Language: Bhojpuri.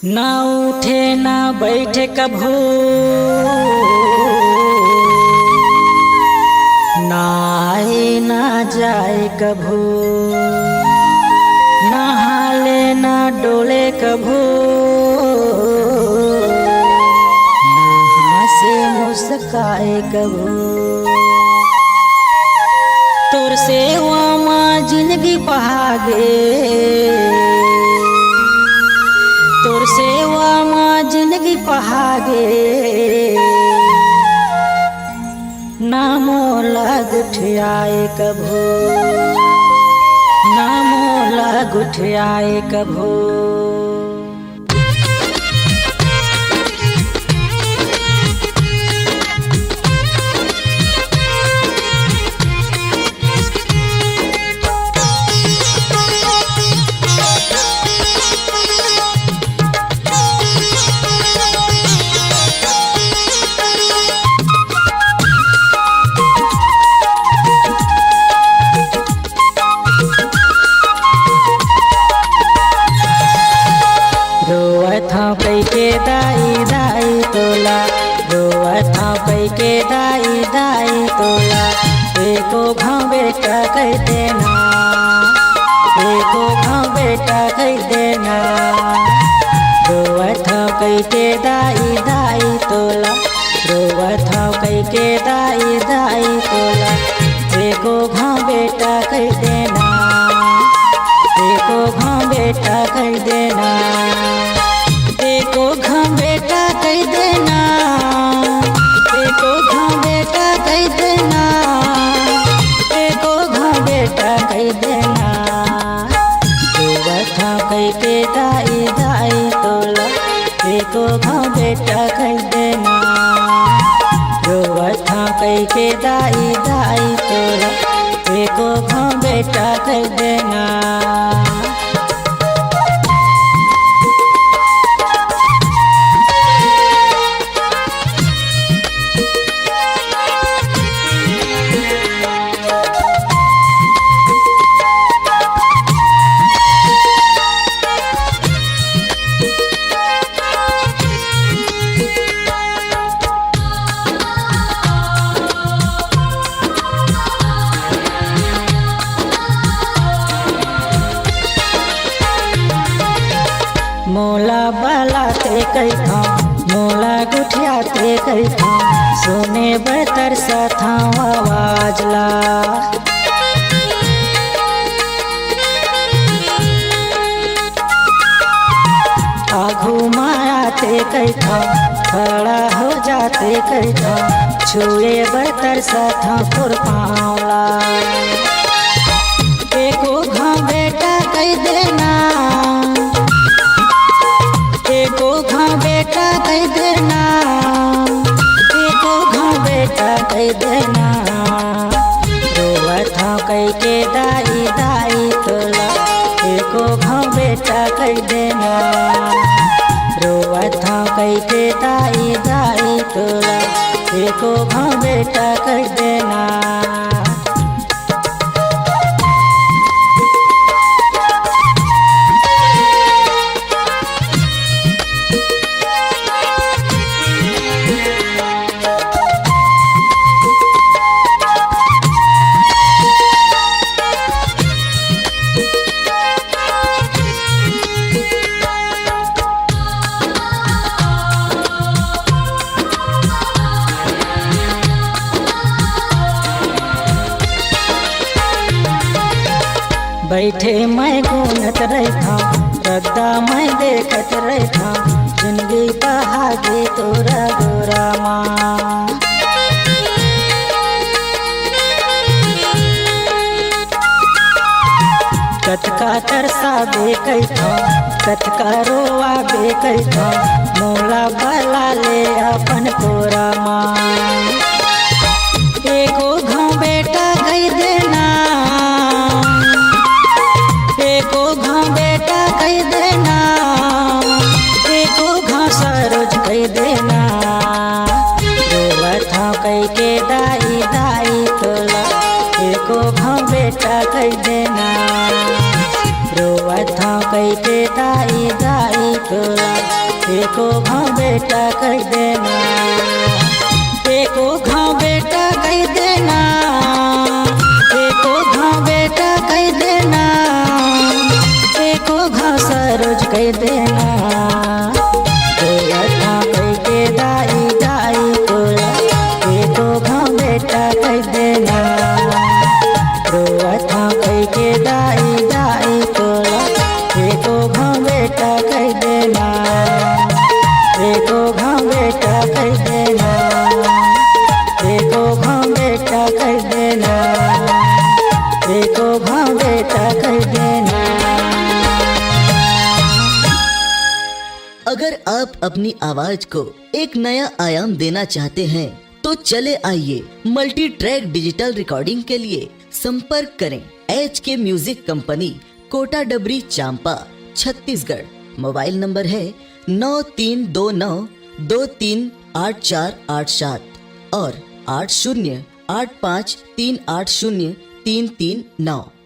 ना उठे ना बैठे कभू, ना आए ना जाए कभू, ना हाले ना डोले कभू, ना हंसे मुस्काए कभू। तोर सेवा माँ जिंदगी पहागे, तोर सेवा माँ जिंदगी पहागे, नामो लग उठियाए कभू, नामो लग उठियाए कभू। पैके दाई दाई तोला, रोवत हूँ पैके दाई दाई तोला। एको घाव बेटा कह देना, एको घाव बेटा कह देना। रोवत हूँ पैके दाई दाई तोला, रोवत हूँ पैके दाई दाई तोला। एको घाव बेटा कह देना, एको घाव बेटा कह देना, एको घाव बेटा कह देना, एको घाव बेटा कह देना, एको घाव बेटा कह देना। रोवत हूँ कह के दाई दाई तोला, एको घाव बेटा कह देना। रोवत हूँ कह के दाई दाई तोला, एको घाव बेटा कह देना। मोला बलाते कैथा, मोला गुठियाते कैथा, सुने बतर सथा आवाज ला। आघू मायाते कैथा, खड़ा हो जाते कैथा, छुए बतर सथा पुरपावला। एको घाव बेटा कह देना, एको घाव बेटा कह देना, एको घाव बेटा कह देना। रोवत हूँ कह के दाई दाई तोला, एको घाव बेटा कह देना। रोवत हूँ कह के दाई दाई तोला, एको घाव बेटा कह देना। बैठे मैं घूमत रहता, रद्दा मैं देखत रहता, जिंदगी बहागे तोरा गोरा माँ। कतका तरसा बे कैथा, कतका रोआ बे कैथा, मोला बला ले अपन कोरा माँ। एको घाव बेटा कह देना, एको घाव बेटा कह देना, एको घाव सरोज कह देना। रोवत हूँ कह के दाई दाई तोला, एको घाव बेटा कह देना। रोवत हूँ कह के दाई दाई तोला, एको घाव बेटा कह देना, एको घाव बेटा कह देना, एको घाव बेटा कह देना, एको घाव सरोज कह देना। रोवत हौ कह के दाई दाई तोला, एको घाव बेटा कह देना। रोवत हौ कह के दाई दाई तोला, एको घाव बेटा कह देना, एको घाव बेटा कह देना, एको घाव बेटा कह देना, एको घाव बेटा कह देना। अगर आप अपनी आवाज को एक नया आयाम देना चाहते हैं तो चले आइए मल्टी ट्रैक डिजिटल रिकॉर्डिंग के लिए संपर्क करें HK म्यूजिक कंपनी, कोटा डबरी, चांपा, छत्तीसगढ़। मोबाइल नंबर है 9329238487 और 8085380339।